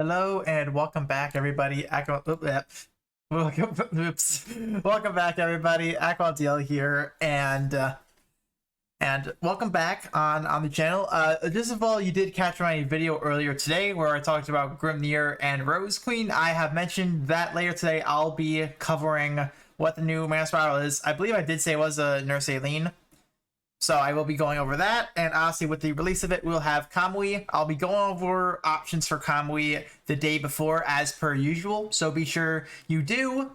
Hello and welcome back, everybody. Welcome back, everybody. Deal here, and welcome back on the channel. Just of all, you did catch my video earlier today where I talked about Grimnir and Rose Queen. I have mentioned that later today I'll be covering what the new Mana Spiral is. I believe I did say it was a Nurse Aeleen. So I will be going over that, and obviously with the release of it, we'll have Kamui. I'll be going over options for Kamui the day before, as per usual. So be sure you do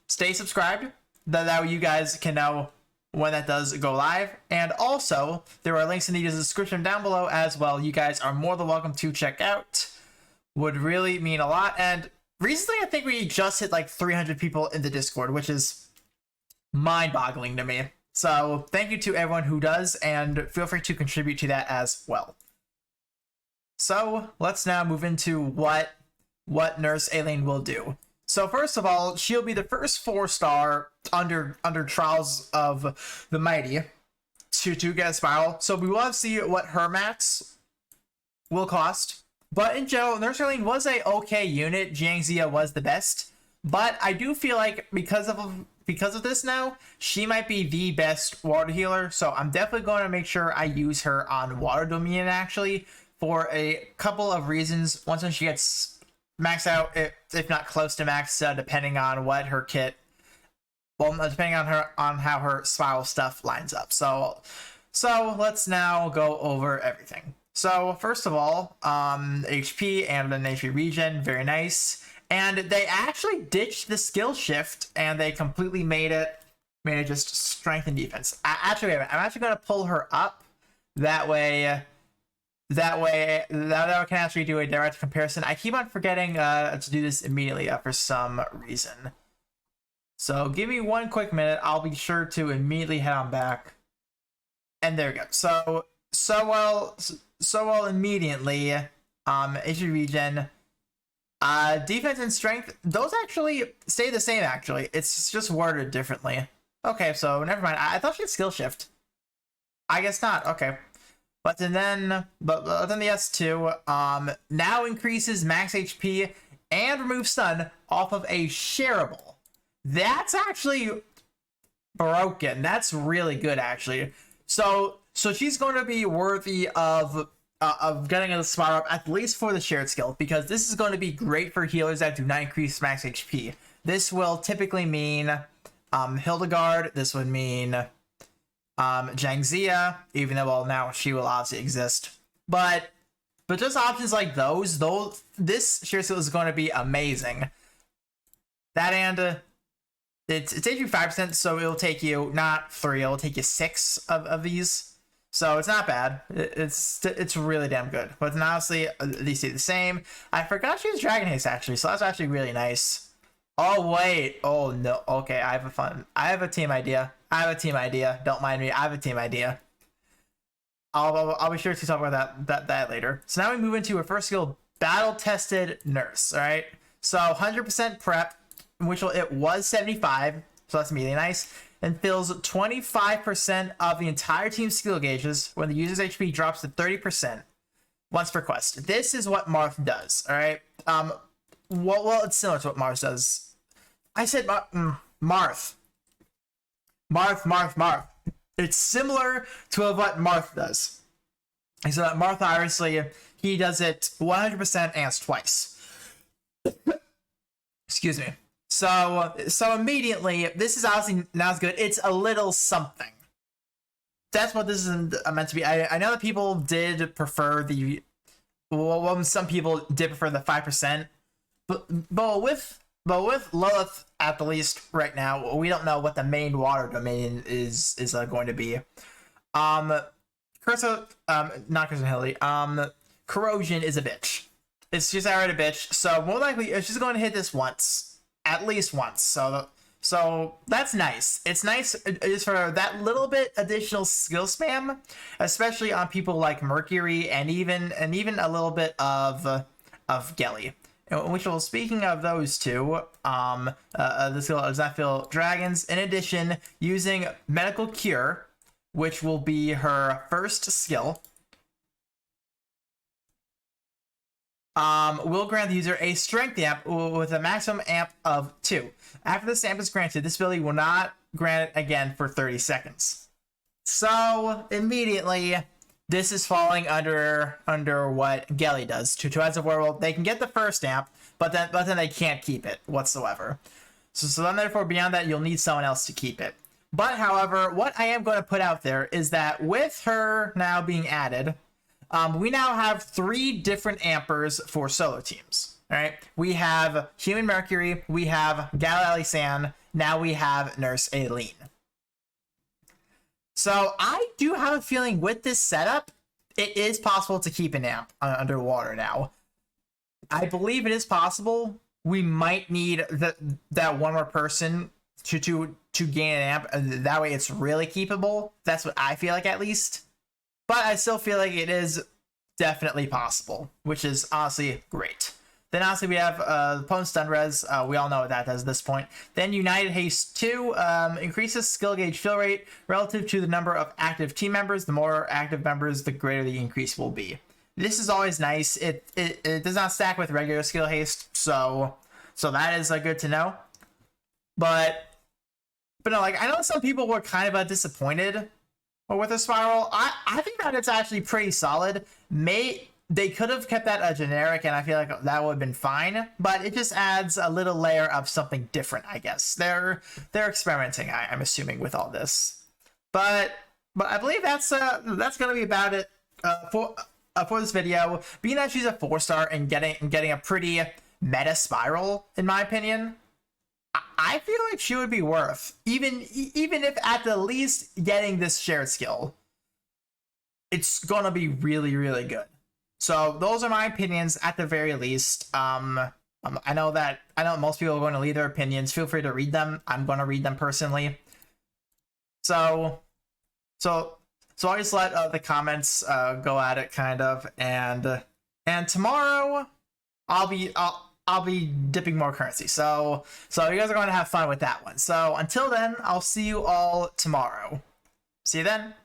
stay subscribed. That way you guys can know when that does go live. And also, there are links in the description down below as well. You guys are more than welcome to check out. Would really mean a lot. And recently, I think we just hit like 300 people in the Discord, which is mind-boggling to me. So thank you to everyone who does, and feel free to contribute to that as well. So let's now move into what Nurse Aeleen will do. So first of all, she'll be the first 4-star under Trials of the Mighty to get a Spiral. So we will see what her max will cost. But in general, Nurse Aeleen was a okay unit. Jiangxia was the best. But I do feel like because of this now, she might be the best water healer. So I'm definitely going to make sure I use her on Water Dominion, actually, for a couple of reasons. Once she gets maxed out, if not close to max, depending on what her kit, well, depending on how her spiral stuff lines up. So let's now go over everything. So first of all, HP and an HP regen, very nice. And they actually ditched the skill shift, and they completely made it just strength and defense. I'm actually going to pull her up. That way I can actually do a direct comparison. I keep on forgetting to do this immediately for some reason. So give me one quick minute. I'll be sure to immediately head on back. And there we go. So well immediately. HP regen. Defense and strength, those actually stay the same, actually. It's just worded differently. Okay, so never mind. I thought she had skill shift. I guess not. Okay. But then the S2 now increases max HP and removes stun off of a shareable. That's actually broken. That's really good, actually. So she's going to be worthy of getting a spiral up, at least for the shared skill, because this is going to be great for healers that do not increase max HP. This will typically mean Hildegard. This would mean Jiangxia, even though, well, now she will obviously exist. But just options like those, this shared skill is going to be amazing. That, and it takes you 5%, so it'll take you not 3, it'll take you 6 of these. So it's not bad. It's really damn good. But honestly, they stay the same. I forgot she was Dragon Haste, actually, so that's actually really nice. Oh wait. Oh no. Okay, I have a team idea. Don't mind me. I have a team idea. I'll be sure to talk about that later. So now we move into a first skill, battle tested nurse. All right. So 100% prep, which it was 75. So that's really nice. And fills 25% of the entire team's skill gauges when the user's HP drops to 30% once per quest. This is what Marth does, all right? Well, it's similar to what Marth does. I said Marth. Marth. It's similar to what Marth does. So Marth, obviously, he does it 100% and twice. Excuse me. So immediately, this is obviously not as good. It's a little something. That's what this is meant to be. I know that people did prefer some people did prefer the 5%, but with Lilith, at the least right now, we don't know what the main water domain is going to be. Not Curse Hilly. Corrosion is a bitch. It's just outright a bitch. So more likely, it's just going to hit this once. At least once. So that's nice. It's nice just for that little bit additional skill spam, especially on people like Mercury and even a little bit of Gelly. Which, well, speaking of those two, the skill does not feel dragons. In addition, using medical cure, which will be her first skill. will grant the user a strength amp with a maximum amp of 2. After this amp is granted, this ability will not grant it again for 30 seconds. So immediately, this is falling under what Gelly does. To Heads of Werewolf, they can get the first amp, but then they can't keep it whatsoever. So then therefore beyond that, you'll need someone else to keep it. But however, what I am going to put out there is that with her now being added, we now have 3 different ampers for solo teams. All right, we have Human Mercury, we have Galali San, now we have Nurse Aeleen. So I do have a feeling with this setup, it is possible to keep an amp underwater now. I believe it is possible. We might need that one more person to gain an amp. That way it's really keepable. That's what I feel like, at least. But I still feel like it is definitely possible, which is honestly great. Then honestly we have opponent stun res. We all know what that does at this point. Then United Haste 2 increases skill gauge fill rate relative to the number of active team members. The more active members, the greater the increase will be. This is always nice. It does not stack with regular skill haste, so that is good to know. But no, like, I know some people were kind of disappointed with the spiral. I think that it's actually pretty solid. They could have kept that generic, and I feel like that would have been fine. But it just adds a little layer of something different, I guess. They're experimenting, I'm assuming, with all this. But I believe that's gonna be about it for this video. Being that she's a 4-star and getting a pretty meta spiral, in my opinion, I feel like she would be worth, even if at the least getting this shared skill, it's gonna be really, really good. So those are my opinions at the very least. I know most people are going to leave their opinions. Feel free to read them. I'm going to read them personally. So I'll just let the comments go at it, kind of, and tomorrow I'll be dipping more currency. So you guys are going to have fun with that one. So until then, I'll see you all tomorrow. See you then.